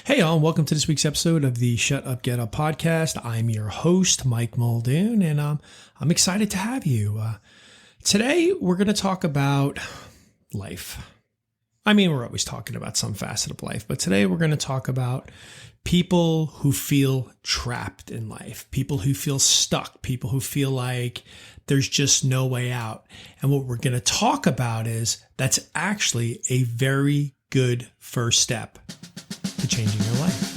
Hey, all, and welcome to this week's episode of the Shut Up, Get Up podcast. I'm your host, Mike Muldoon, and I'm excited to have you. Today, we're going to talk about life. I mean, we're always talking about some facet of life, but today we're going to talk about people who feel trapped in life, people who feel stuck, people who feel like there's just no way out. And what we're going to talk about is that's actually a very good first step to changing your life.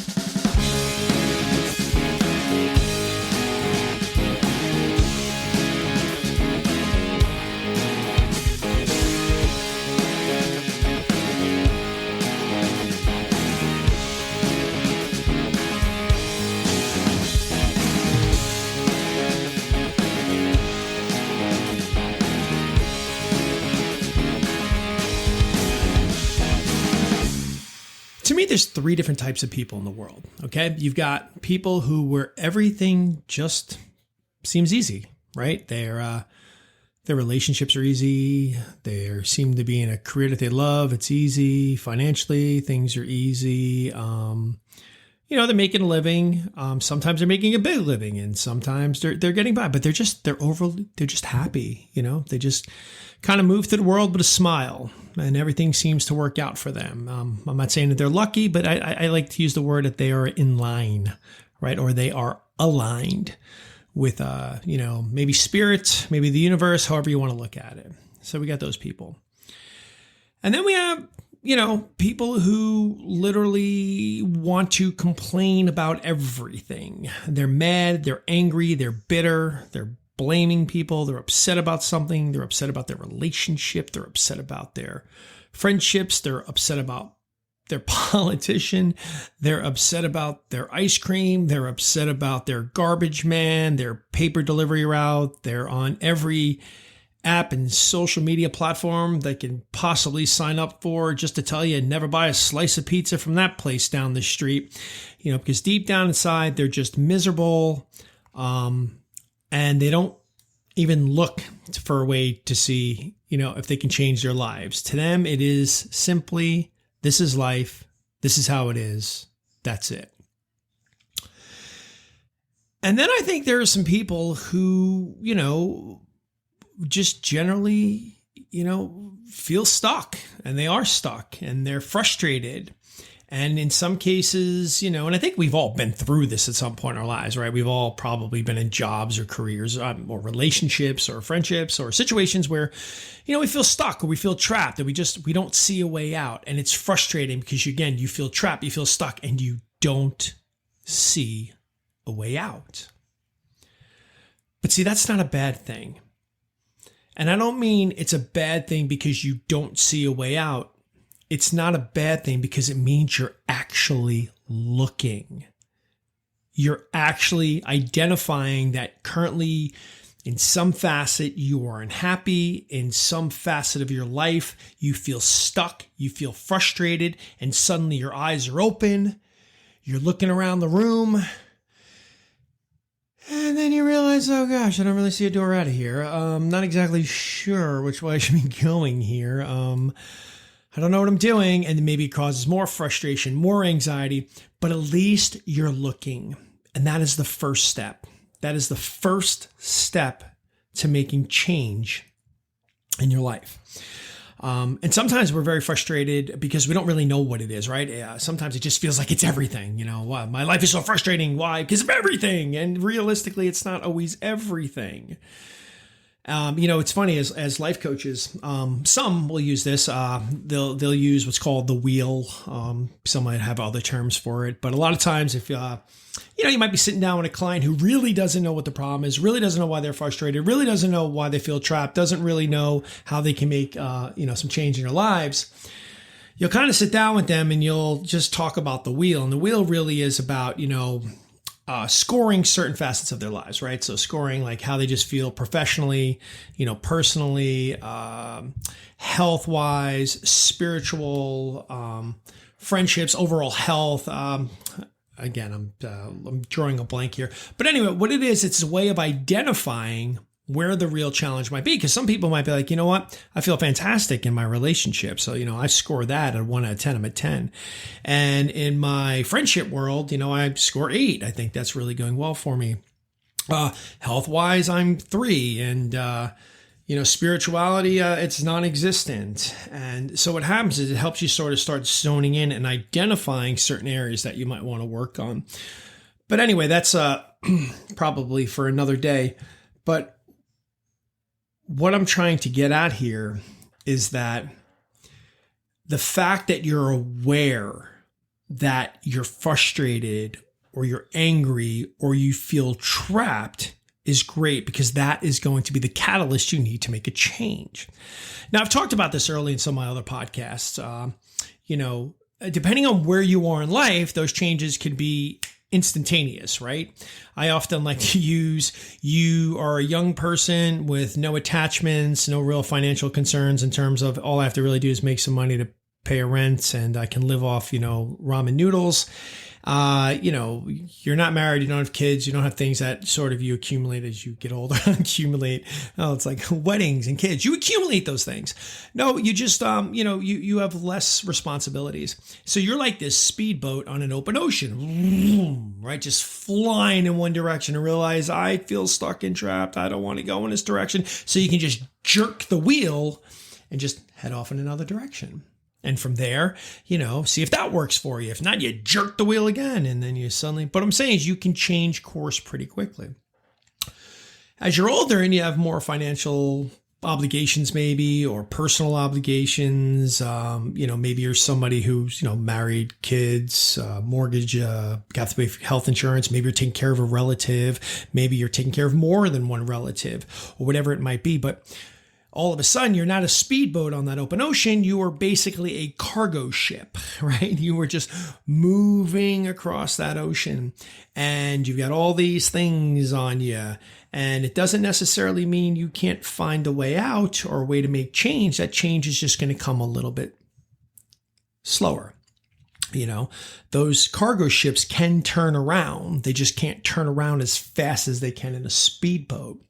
To me, there's three different types of people in the world, okay? You've got people where everything just seems easy, right? Their relationships are easy. They seem to be in a career that they love. It's easy. Financially, things are easy. They're making a living. Sometimes they're making a big living, and sometimes they're getting by. But they're just happy. They just kind of move through the world with a smile, and everything seems to work out for them. I'm not saying that they're lucky, but I like to use the word that they are in line, right? Or they are aligned with, maybe spirit, maybe the universe, however you want to look at it. So we got those people. And then we have, people who literally want to complain about everything. They're mad, they're angry, they're bitter, they're blaming people, they're upset about something, they're upset about their relationship, they're upset about their friendships, they're upset about their politician, they're upset about their ice cream, they're upset about their garbage man, their paper delivery route, they're on every app and social media platform they can possibly sign up for just to tell you never buy a slice of pizza from that place down the street, because deep down inside, they're just miserable. And they don't even look for a way to see, if they can change their lives. To them, it is simply, this is life. This is how it is. That's it. And then I think there are some people who, just generally, feel stuck, and they are stuck, and they're frustrated. And in some cases, and I think we've all been through this at some point in our lives, right? We've all probably been in jobs or careers or relationships or friendships or situations where, we feel stuck or we feel trapped and we don't see a way out. And it's frustrating because, again, you feel trapped, you feel stuck, and you don't see a way out. But see, that's not a bad thing. And I don't mean it's a bad thing because you don't see a way out. It's not a bad thing because it means you're actually looking. You're actually identifying that currently in some facet you are unhappy, in some facet of your life you feel stuck, you feel frustrated, and suddenly your eyes are open, you're looking around the room, and then you realize, oh gosh, I don't really see a door out of here. I'm not exactly sure which way I should be going here. I don't know what I'm doing, and maybe it causes more frustration, more anxiety, but at least you're looking. And that is the first step. That is the first step to making change in your life. And sometimes we're very frustrated because we don't really know what it is, right? Sometimes it just feels like it's everything. Wow, my life is so frustrating. Why? Because of everything. And realistically, it's not always everything. It's funny as life coaches, some will use this, they'll use what's called the wheel. Some might have other terms for it, but a lot of times if, you might be sitting down with a client who really doesn't know what the problem is, really doesn't know why they're frustrated, really doesn't know why they feel trapped, doesn't really know how they can make, some change in their lives. You'll kind of sit down with them and you'll just talk about the wheel. And the wheel really is about, scoring certain facets of their lives, right? So scoring like how they just feel professionally, personally, health-wise, spiritual, friendships, overall health. Again, I'm drawing a blank here. But anyway, what it is, it's a way of identifying where the real challenge might be. Because some people might be like, you know what? I feel fantastic in my relationship. So, I score that at 1 out of 10. I'm at 10. And in my friendship world, I score 8. I think that's really going well for me. Health wise, I'm 3. And, spirituality, it's non-existent. And so what happens is it helps you sort of start zoning in and identifying certain areas that you might want to work on. But anyway, that's probably for another day. But what I'm trying to get at here is that the fact that you're aware that you're frustrated or you're angry or you feel trapped is great, because that is going to be the catalyst you need to make a change. Now, I've talked about this early in some of my other podcasts. Depending on where you are in life, those changes can be instantaneous, right? I often like to use, you are a young person with no attachments, no real financial concerns in terms of all I have to really do is make some money to pay a rent and I can live off, ramen noodles. You're not married, you don't have kids, you don't have things that sort of you accumulate as you get older. It's like weddings and kids. You accumulate those things. No, you just, you have less responsibilities. So you're like this speedboat on an open ocean, right? Just flying in one direction and realize I feel stuck and trapped. I don't want to go in this direction. So you can just jerk the wheel and just head off in another direction. And from there, see if that works for you. If not, you jerk the wheel again. And then but I'm saying is you can change course pretty quickly. As you're older and you have more financial obligations maybe, or personal obligations, maybe you're somebody who's, married, kids, mortgage, got to pay for health insurance. Maybe you're taking care of a relative. Maybe you're taking care of more than one relative or whatever it might be. But all of a sudden, you're not a speedboat on that open ocean. You are basically a cargo ship, right? You were just moving across that ocean and you've got all these things on you. And it doesn't necessarily mean you can't find a way out or a way to make change. That change is just going to come a little bit slower. Those cargo ships can turn around. They just can't turn around as fast as they can in a speedboat.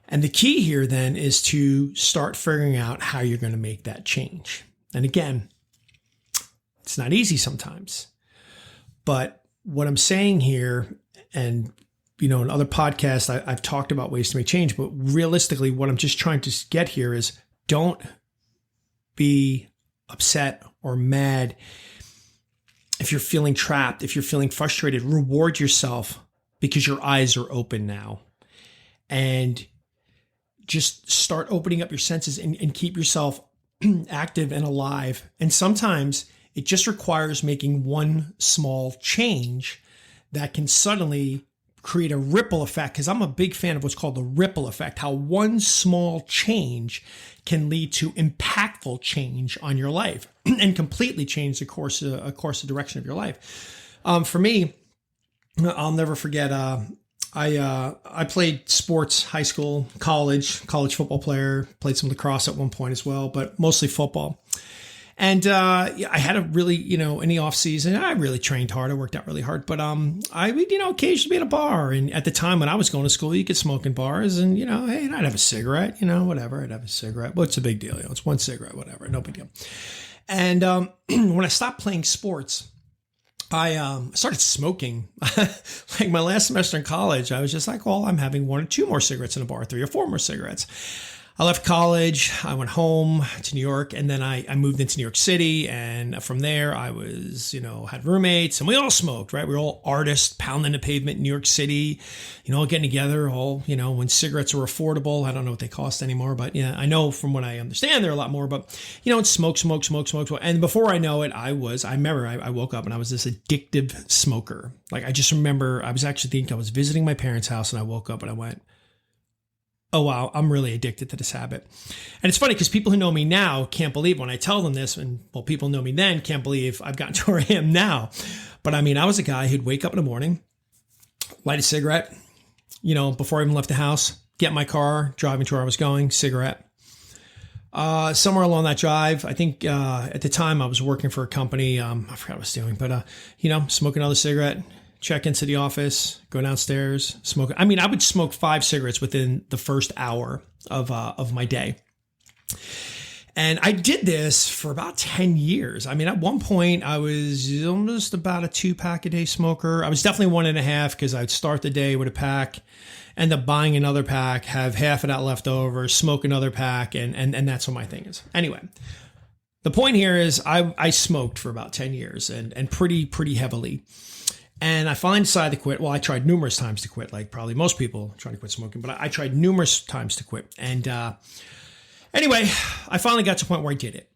And the key here then is to start figuring out how you're going to make that change. And again, it's not easy sometimes. But what I'm saying here, and in other podcasts, I've talked about ways to make change, but realistically, what I'm just trying to get here is don't be upset or mad if you're feeling trapped, if you're feeling frustrated. Reward yourself because your eyes are open now. And just start opening up your senses and keep yourself active and alive. And sometimes it just requires making one small change that can suddenly create a ripple effect. Because I'm a big fan of what's called the ripple effect, how one small change can lead to impactful change on your life and completely change the course of direction of your life. For me, I'll never forget, I played sports, high school, college football player, played some lacrosse at one point as well, but mostly football. And I had a really, in the off season, I really trained hard. I worked out really hard, but I would, occasionally be at a bar. And at the time when I was going to school, you could smoke in bars and, hey, I'd have a cigarette, whatever. I'd have a cigarette. What's a big deal? It's one cigarette, whatever. No big deal. And when I stopped playing sports, I started smoking. Like my last semester in college, I was just like, well, I'm having 1 or 2 more cigarettes in a bar, 3 or 4 more cigarettes. I left college, I went home to New York, and then I moved into New York City. And from there, I was, had roommates, and we all smoked, right? We were all artists pounding the pavement in New York City, all getting together, all, when cigarettes were affordable. I don't know what they cost anymore, but yeah, I know from what I understand, they're a lot more, but, and smoke. And before I know it, I remember I woke up and I was this addictive smoker. Like, I just remember I was actually thinking I was visiting my parents' house and I woke up and I went, oh, wow, I'm really addicted to this habit. And it's funny because people who know me now can't believe when I tell them this, and people who know me then can't believe I've gotten to where I am now. But I mean, I was a guy who'd wake up in the morning, light a cigarette, before I even left the house, get in my car, driving to where I was going, cigarette. Somewhere along that drive, I think at the time I was working for a company, I forgot what I was doing, but, smoke another cigarette, check into the office, go downstairs, smoke. I mean, I would smoke 5 cigarettes within the first hour of my day. And I did this for about 10 years. I mean, at one point, I was almost about a 2-pack a day smoker. I was definitely 1.5 because I'd start the day with a pack, end up buying another pack, have half of that left over, smoke another pack, and that's what my thing is. Anyway, the point here is I smoked for about 10 years and pretty heavily. And I finally decided to quit. Well, I tried numerous times to quit, like probably most people trying to quit smoking, but I tried numerous times to quit. And anyway, I finally got to a point where I did it.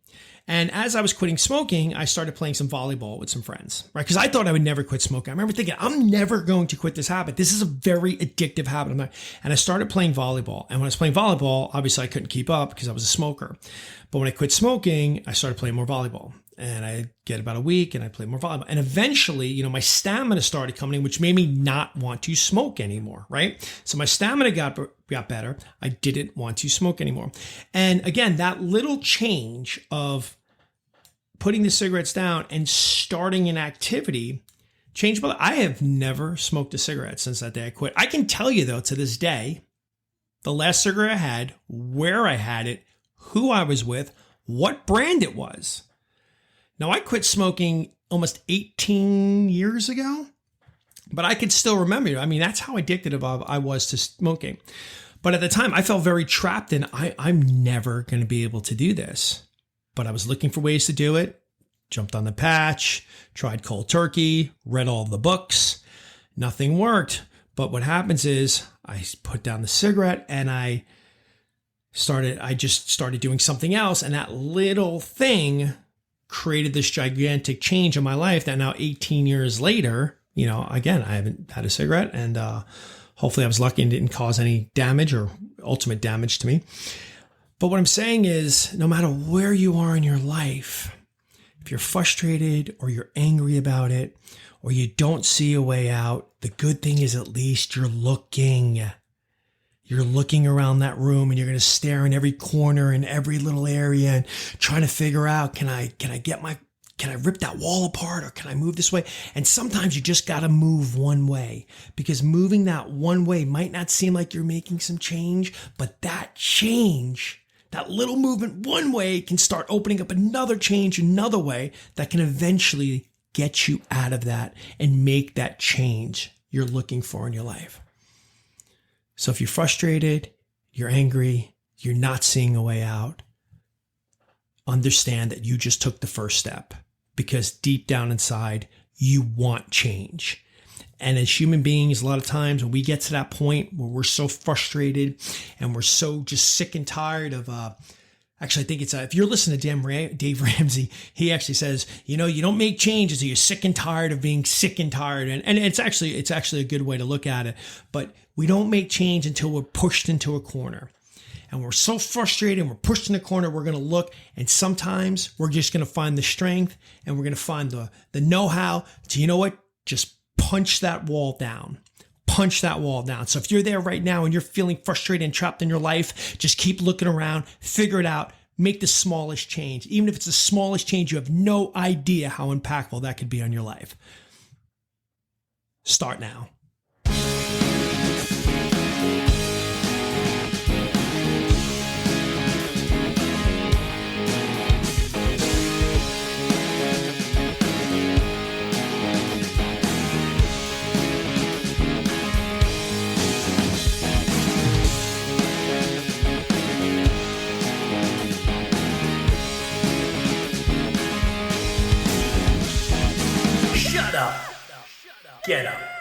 And as I was quitting smoking, I started playing some volleyball with some friends, right? Because I thought I would never quit smoking. I remember thinking, I'm never going to quit this habit. This is a very addictive habit. And I started playing volleyball. And when I was playing volleyball, obviously I couldn't keep up because I was a smoker. But when I quit smoking, I started playing more volleyball. And I'd get about a week and I'd play more volleyball. And eventually, my stamina started coming in, which made me not want to smoke anymore, right? So my stamina got better. I didn't want to smoke anymore. And again, that little change of putting the cigarettes down and starting an activity changed my life. I have never smoked a cigarette since that day I quit. I can tell you, though, to this day, the last cigarette I had, where I had it, who I was with, what brand it was. Now, I quit smoking almost 18 years ago, but I could still remember. I mean, that's how addicted I was to smoking. But at the time, I felt very trapped in, I'm never going to be able to do this. But I was looking for ways to do it, jumped on the patch, tried cold turkey, read all the books. Nothing worked. But what happens is I put down the cigarette and I just started doing something else. And that little thing created this gigantic change in my life that now 18 years later, again, I haven't had a cigarette and hopefully I was lucky and didn't cause any damage or ultimate damage to me. But what I'm saying is, no matter where you are in your life, if you're frustrated or you're angry about it, or you don't see a way out, the good thing is at least you're looking. You're looking around that room and you're going to stare in every corner and every little area and trying to figure out, can I rip that wall apart or can I move this way? And sometimes you just got to move one way, because moving that one way might not seem like you're making some change, but that change, that little movement one way, can start opening up another change another way that can eventually get you out of that and make that change you're looking for in your life. So if you're frustrated, you're angry, you're not seeing a way out, understand that you just took the first step, because deep down inside, you want change. And as human beings, a lot of times when we get to that point where we're so frustrated and we're so just sick and tired of, actually, I think it's, if you're listening to Dave Ramsey, he actually says, you don't make change until you're sick and tired of being sick and tired. And it's actually a good way to look at it. But we don't make change until we're pushed into a corner. And we're so frustrated and we're pushed in a corner, we're going to look, and sometimes we're just going to find the strength and we're going to find the know-how to, just punch that wall down. Punch that wall down. So if you're there right now and you're feeling frustrated and trapped in your life, just keep looking around, figure it out, make the smallest change. Even if it's the smallest change, you have no idea how impactful that could be on your life. Start now. Get up.